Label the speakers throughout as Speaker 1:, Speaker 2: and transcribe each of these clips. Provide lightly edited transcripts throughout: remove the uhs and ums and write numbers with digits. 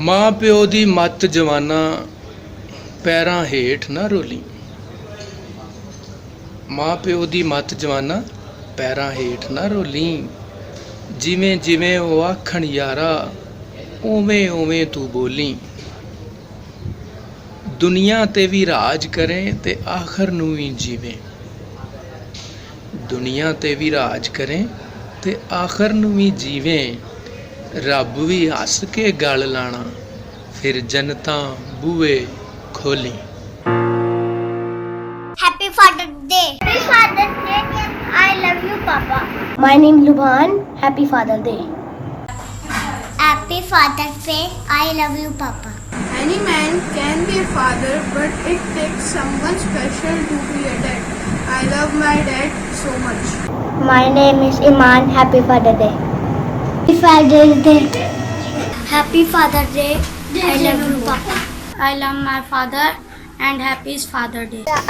Speaker 1: ਮਾਂ ਪਿਓ ਦੀ ਮੱਤ ਜਵਾਨਾ ਪੈਰਾਂ ਹੇਠ ਨਾ ਰੋਲੀ। ਮਾਂ ਪਿਓ ਦੀ ਮੱਤ ਜਵਾਨਾ ਪੈਰਾਂ ਹੇਠ ਨਾ ਰੋਲੀ। ਜਿਵੇਂ ਜਿਵੇਂ ਉਹ ਆਖਣ ਯਾਰਾ ਉਵੇਂ ਉਵੇਂ ਤੂੰ ਬੋਲੀ। ਦੁਨੀਆ ਤੇ ਵੀ ਰਾਜ ਕਰੇ ਤੇ ਆਖਰ ਨੂੰ ਵੀ ਜੀਵੇਂ। ਦੁਨੀਆ ਤੇ ਵੀ ਰਾਜ ਕਰੇ ਤੇ ਆਖਰ ਨੂੰ ਵੀ ਜੀਵੇਂ। ਰੱਬ ਵੀ ਹੱਸ ਕੇ ਗਲ ਲਾਣਾ ਫਿਰ ਜਨਤਾਂ ਬੂਹੇ ਖੋਲੀ।
Speaker 2: Happy Father's Day. Happy Father's Day. I love you, Papa.
Speaker 3: My name is Lubhan. Happy Father's Day.
Speaker 2: Happy Father's Day. I love you, Papa.
Speaker 4: Any man can be a father, but it takes someone special to be a dad. I love my dad so much.
Speaker 3: My name is Iman. Happy Father's Day.
Speaker 2: Happy Father's Day. Happy Father's Day. I love you, Papa.
Speaker 5: I love my father and happy Father's Day.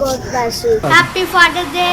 Speaker 3: God bless you.
Speaker 5: Happy Father's Day.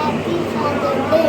Speaker 2: Happy Father's Day.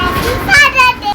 Speaker 2: Happy Father's Day.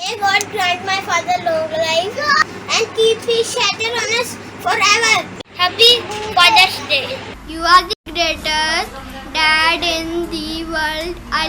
Speaker 2: May God grant my father long life and keep his shadow on us forever. Happy Father's Day.
Speaker 5: You are the greatest dad in the world. I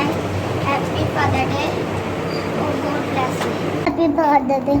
Speaker 2: and Happy Father's Day. Oh, God bless you. Happy Father's Day.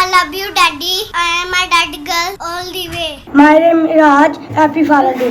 Speaker 2: I love you, Daddy. I am my daddy girl all the way.
Speaker 3: My name is Raj. Happy Father's Day.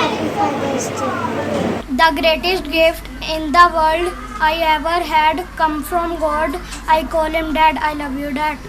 Speaker 2: Happy Father's Day.
Speaker 5: The greatest gift in the world I ever had come from God. I call him Dad. I love you, Dad.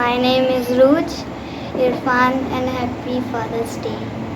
Speaker 5: My name is Ruj Irfan and happy Father's Day.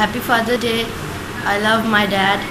Speaker 6: Happy Father's Day. I love my dad.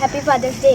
Speaker 3: Happy Father's Day.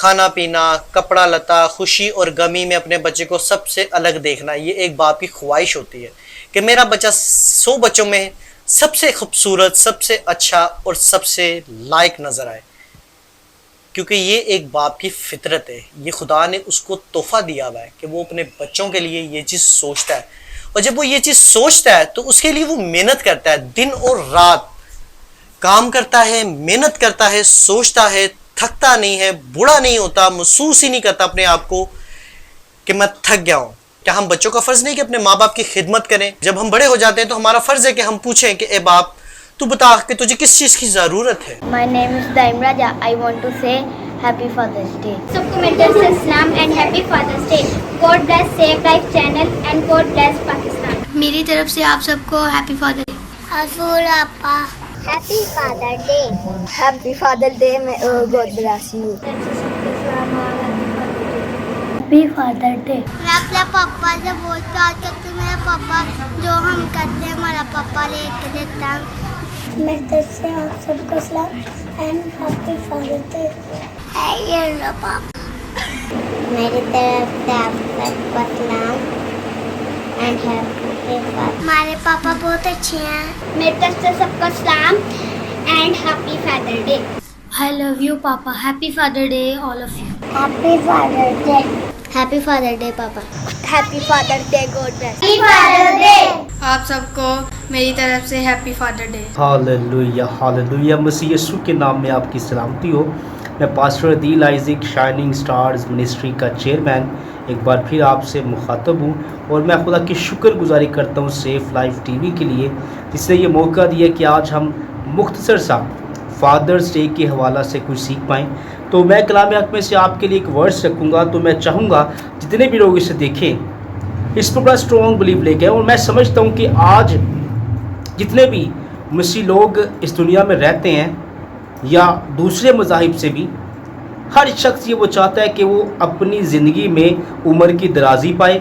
Speaker 7: کھانا پینا، کپڑا لتا، خوشی اور غمی میں اپنے بچے کو سب سے الگ دیکھنا، یہ ایک باپ کی خواہش ہوتی ہے کہ میرا بچہ 100 بچوں میں سب سے خوبصورت، سب سے اچھا اور سب سے لائق نظر آئے، کیونکہ یہ ایک باپ کی فطرت ہے، یہ خدا نے اس کو تحفہ دیا ہوا ہے کہ وہ اپنے بچوں کے لیے یہ چیز سوچتا ہے، اور جب وہ یہ چیز سوچتا ہے تو اس کے لیے وہ محنت کرتا ہے، دن اور رات کام کرتا ہے، محنت کرتا ہے، سوچتا ہے، تھکتا نہیں ہے، بوڑھا نہیں ہوتا، محسوس ہی نہیں کرتا اپنے آپ کو کہ میں تھک گیا ہوں۔ کیا ہم بچوں کا فرض نہیں کہ اپنے ماں باپ کی خدمت کریں؟ جب ہم بڑے ہو جاتے ہیں تو ہمارا فرض ہے کہ ہم پوچھیں کہ اے باپ تو بتا کہ تجھے کس چیز کی ضرورت ہے۔
Speaker 3: My name is Daim Raja. I want to say Happy Father's Day.
Speaker 2: سب کو میرے سے اسلام and happy fathers day. God bless save life channel and God bless Pakistan.
Speaker 5: میری طرف سے آپ سب کو ہیپی فادر ڈے.
Speaker 2: حضور آپا happy father day.
Speaker 3: Happy Father's Day. May God bless you. Happy Father's Day.
Speaker 2: میں اپنے پاپا سے بہت پیار کرتی ہوں. میرا پاپا جو ہم کرتے ہیں ہمارا پاپا لے کے دیتا ہے.
Speaker 3: میری طرف سے آپ سب کو سلام اینڈ ہیپی فادرس ڈے.
Speaker 2: میری طرف سے آپ سب کو سلام اینڈ ہیپی فادر. ہمارے پاپا بہت اچھے ہیں. میری طرف سے سب کو سلام and happy father day.
Speaker 5: I love you, Papa. Happy Father Day, all of you.
Speaker 3: Happy Father's Day.
Speaker 2: Happy father day papa.
Speaker 3: Happy Father's Day. God bless.
Speaker 2: Happy father day.
Speaker 5: آپ سب کو میری طرف سے happy father day.
Speaker 8: Hallelujah hallelujah. مسیح یسوع کے نام میں آپ کی سلامتی ہو. میں پاسٹر عدیل آئزک شائننگ سٹارز منسٹری کا چیئرمین ایک بار پھر آپ سے مخاطب ہوں، اور میں خدا کی شکر گزاری کرتا ہوں سیف لائف ٹی وی کے لیے جس نے یہ موقع دیا کہ آج ہم مختصر سا فادرز ڈے کے حوالہ سے کچھ سیکھ پائیں. تو میں کلام حق میں سے آپ کے لیے ایک ورڈس رکھوں گا، تو میں چاہوں گا جتنے بھی لوگ اسے دیکھیں اس پر بڑا اسٹرانگ بلیو لے کے، اور میں سمجھتا ہوں کہ آج جتنے بھی مسیح لوگ اس دنیا میں رہتے ہیں یا دوسرے مذاہب سے بھی، ہر شخص یہ وہ چاہتا ہے کہ وہ اپنی زندگی میں عمر کی درازی پائے،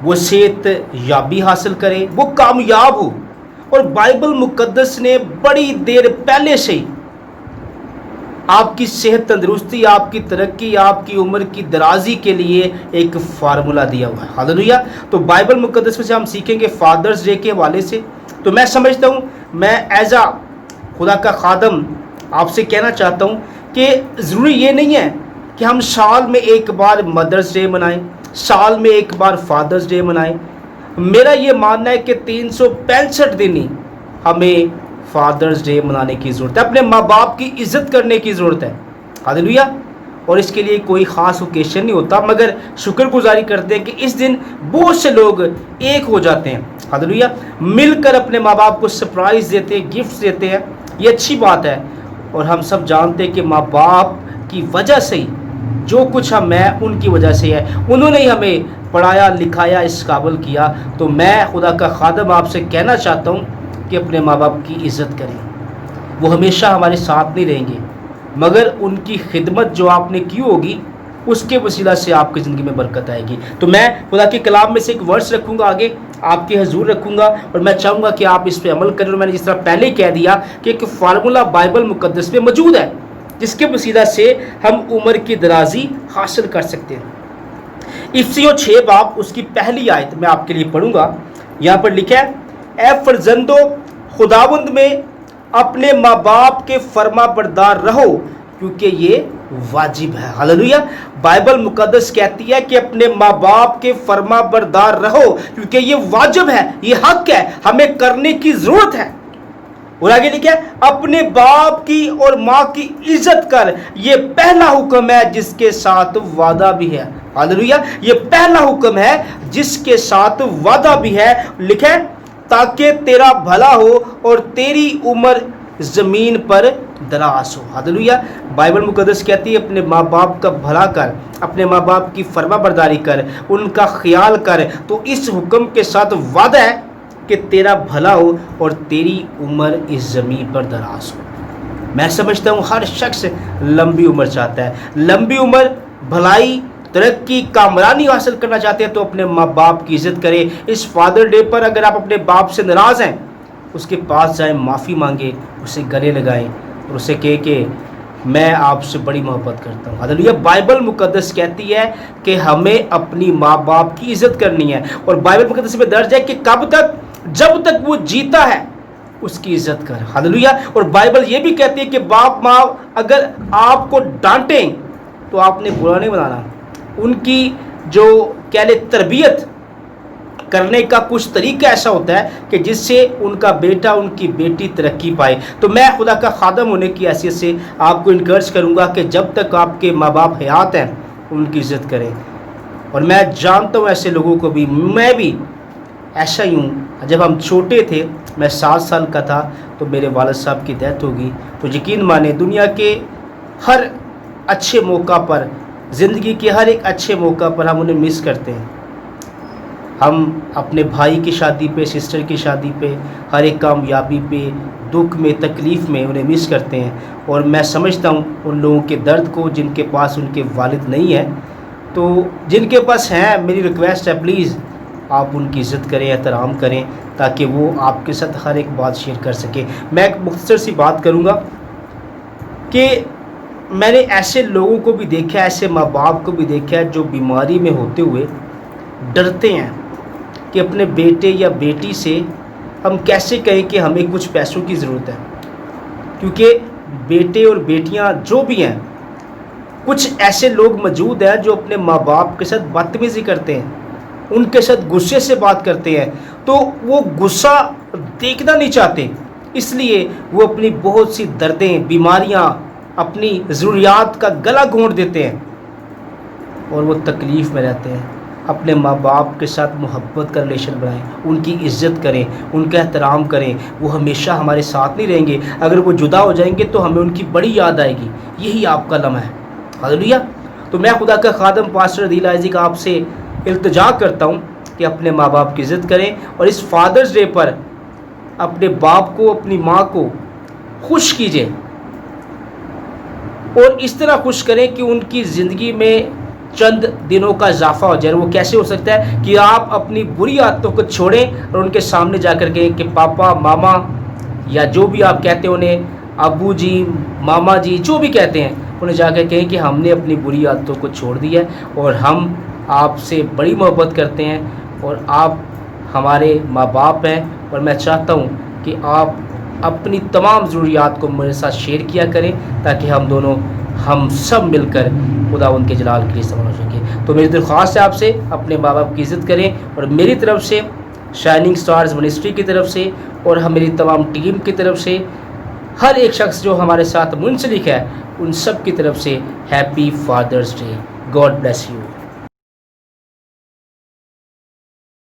Speaker 8: وہ صحت یابی حاصل کرے، وہ کامیاب ہو. اور بائبل مقدس نے بڑی دیر پہلے سے ہی آپ کی صحت تندرستی، آپ کی ترقی، آپ کی عمر کی درازی کے لیے ایک فارمولہ دیا ہوا ہے. ہاللویہ. تو بائبل مقدس میں سے ہم سیکھیں گے فادرز ڈے کے حوالے سے. تو میں سمجھتا ہوں، میں ایز اے خدا کا خادم آپ سے کہنا چاہتا ہوں کہ ضروری یہ نہیں ہے کہ ہم سال میں ایک بار مدرس ڈے منائیں، سال میں ایک بار فادرز ڈے منائیں. میرا یہ ماننا ہے کہ 365 دن ہی ہمیں فادرز ڈے منانے کی ضرورت ہے، اپنے ماں باپ کی عزت کرنے کی ضرورت ہے. ہاللویہ. اور اس کے لیے کوئی خاص اوکیشن نہیں ہوتا، مگر شکر گزاری کرتے ہیں کہ اس دن بہت سے لوگ ایک ہو جاتے ہیں. ہاللویہ. مل کر اپنے ماں باپ کو سرپرائز دیتے ہیں، گفٹس دیتے ہیں. یہ اچھی بات ہے، اور ہم سب جانتے ہیں کہ ماں باپ کی وجہ سے ہی جو کچھ ہم ہیں ان کی وجہ سے ہے، انہوں نے ہی ہمیں پڑھایا لکھایا اس قابل کیا. تو میں خدا کا خادم آپ سے کہنا چاہتا ہوں کہ اپنے ماں باپ کی عزت کریں. وہ ہمیشہ ہمارے ساتھ نہیں رہیں گے، مگر ان کی خدمت جو آپ نے کی ہوگی اس کے وسیلہ سے آپ کی زندگی میں برکت آئے گی. تو میں خدا کے کلام میں سے ایک ورس رکھوں گا، آگے آپ کے حضور رکھوں گا، اور میں چاہوں گا کہ آپ اس پہ عمل کریں. اور میں نے جس طرح پہلے کہہ دیا کہ ایک فارمولہ بائبل مقدس میں موجود ہے جس کے وسیلہ سے ہم عمر کی درازی حاصل کر سکتے ہیں. افسیوں 6 باب اس کی پہلی آیت میں آپ کے لیے پڑھوں گا. یہاں پر لکھا ہے، اے فرزندو خداوند میں اپنے ماں باپ کے فرما بردار رہو کیونکہ یہ واجب ہے. ہاللویہ. بائبل مقدس کہتی ہے کہ اپنے ماں باپ کے فرما بردار رہو کیونکہ یہ واجب ہے، یہ حق ہے، ہمیں کرنے کی ضرورت ہے. اور آگے لکھا ہے، اپنے باپ کی اور ماں کی عزت کر، یہ پہلا حکم ہے جس کے ساتھ وعدہ بھی ہے. ہاللویہ. یہ پہلا حکم ہے جس کے ساتھ وعدہ بھی ہے. لکھا ہے، تاکہ تیرا بھلا ہو اور تیری عمر زمین پر دراز ہو. ہاللویہ. بائبل مقدس کہتی ہے اپنے ماں باپ کا بھلا کر، اپنے ماں باپ کی فرما برداری کر، ان کا خیال کر. تو اس حکم کے ساتھ وعدہ ہے کہ تیرا بھلا ہو اور تیری عمر اس زمین پر دراز ہو. میں سمجھتا ہوں ہر شخص لمبی عمر چاہتا ہے، لمبی عمر، بھلائی، ترقی، کامرانی حاصل کرنا چاہتے ہیں تو اپنے ماں باپ کی عزت کریں. اس فادر ڈے پر اگر آپ اپنے باپ سے ناراض ہیں اس کے پاس جائیں، معافی مانگیں، اسے گلے لگائیں اور اسے کہے کہ میں آپ سے بڑی محبت کرتا ہوں. ہاللیلویا. بائبل مقدس کہتی ہے کہ ہمیں اپنی ماں باپ کی عزت کرنی ہے, اور بائبل مقدس میں درج ہے کہ کب تک, جب تک وہ جیتا ہے اس کی عزت کر. ہاللیلویا. اور بائبل یہ بھی کہتی ہے کہ باپ ماں اگر آپ کو ڈانٹیں تو آپ نے برا نہیں بنانا, ان کی جو کہہ لے تربیت کرنے کا کچھ طریقہ ایسا ہوتا ہے کہ جس سے ان کا بیٹا ان کی بیٹی ترقی پائے. تو میں خدا کا خادم ہونے کی حیثیت سے آپ کو انکریج کروں گا کہ جب تک آپ کے ماں باپ حیات ہیں ان کی عزت کریں. اور میں جانتا ہوں ایسے لوگوں کو بھی, میں بھی ایسا ہی ہوں. جب ہم چھوٹے تھے, میں 7 سال کا تھا تو میرے والد صاحب کی ڈیتھ ہو گئی. تو یقین مانیں دنیا کے ہر اچھے موقع پر, زندگی کے ہر ایک اچھے موقع پر ہم انہیں مس کرتے ہیں. ہم اپنے بھائی کی شادی پہ, سسٹر کی شادی پہ, ہر ایک کامیابی پہ, دکھ میں, تکلیف میں انہیں مس کرتے ہیں. اور میں سمجھتا ہوں ان لوگوں کے درد کو جن کے پاس ان کے والد نہیں ہیں. تو جن کے پاس ہیں, میری ریکویسٹ ہے پلیز آپ ان کی عزت کریں, احترام کریں, تاکہ وہ آپ کے ساتھ ہر ایک بات شیئر کر سکیں. میں ایک مختصر سی بات کروں گا کہ میں نے ایسے لوگوں کو بھی دیکھا ہے, ایسے ماں باپ کو بھی دیکھا ہے جو بیماری میں ہوتے ہوئے ڈرتے ہیں کہ اپنے بیٹے یا بیٹی سے ہم کیسے کہیں کہ ہمیں کچھ پیسوں کی ضرورت ہے. کیونکہ بیٹے اور بیٹیاں جو بھی ہیں, کچھ ایسے لوگ موجود ہیں جو اپنے ماں باپ کے ساتھ بدتمیزی کرتے ہیں, ان کے ساتھ غصے سے بات کرتے ہیں. تو وہ غصہ دیکھنا نہیں چاہتے, اس لیے وہ اپنی بہت سی دردیں, بیماریاں, اپنی ضروریات کا گلا گھونٹ دیتے ہیں اور وہ تکلیف میں رہتے ہیں. اپنے ماں باپ کے ساتھ محبت کا ریلیشن بنائیں, ان کی عزت کریں, ان کا احترام کریں. وہ ہمیشہ ہمارے ساتھ نہیں رہیں گے, اگر وہ جدا ہو جائیں گے تو ہمیں ان کی بڑی یاد آئے گی. یہی آپ کا لمحہ ہے. ہاللیلویا. تو میں خدا کا خادم پاسٹر عدیل آئزک آپ سے التجا کرتا ہوں کہ اپنے ماں باپ کی عزت کریں, اور اس فادرز ڈے پر اپنے باپ کو, اپنی ماں کو خوش کیجئے, اور اس طرح خوش کریں کہ ان کی زندگی میں چند دنوں کا اضافہ ہو جائے. وہ کیسے ہو سکتا ہے کہ آپ اپنی بری عادتوں کو چھوڑیں اور ان کے سامنے جا کر کہیں کہ پاپا, ماما, یا جو بھی آپ کہتے ہیں انہیں, ابو جی, ماما جی, جو بھی کہتے ہیں, انہیں جا کر کہیں کہ ہم نے اپنی بری عادتوں کو چھوڑ دیا ہے اور ہم آپ سے بڑی محبت کرتے ہیں اور آپ ہمارے ماں باپ ہیں, اور میں چاہتا ہوں کہ آپ اپنی تمام ضروریات کو میرے ساتھ شیئر کیا کریں تاکہ ہم سب مل کر خداوند کے جلال کے لیے استعمال ہو سکے. تو میری درخواست ہے آپ سے, اپنے ماں باپ کی عزت کریں, اور میری طرف سے, شائننگ سٹارز منسٹری کی طرف سے, اور میری تمام ٹیم کی طرف سے, ہر ایک شخص جو ہمارے ساتھ منسلک ہے, ان سب کی طرف سے happy father's day. God bless you.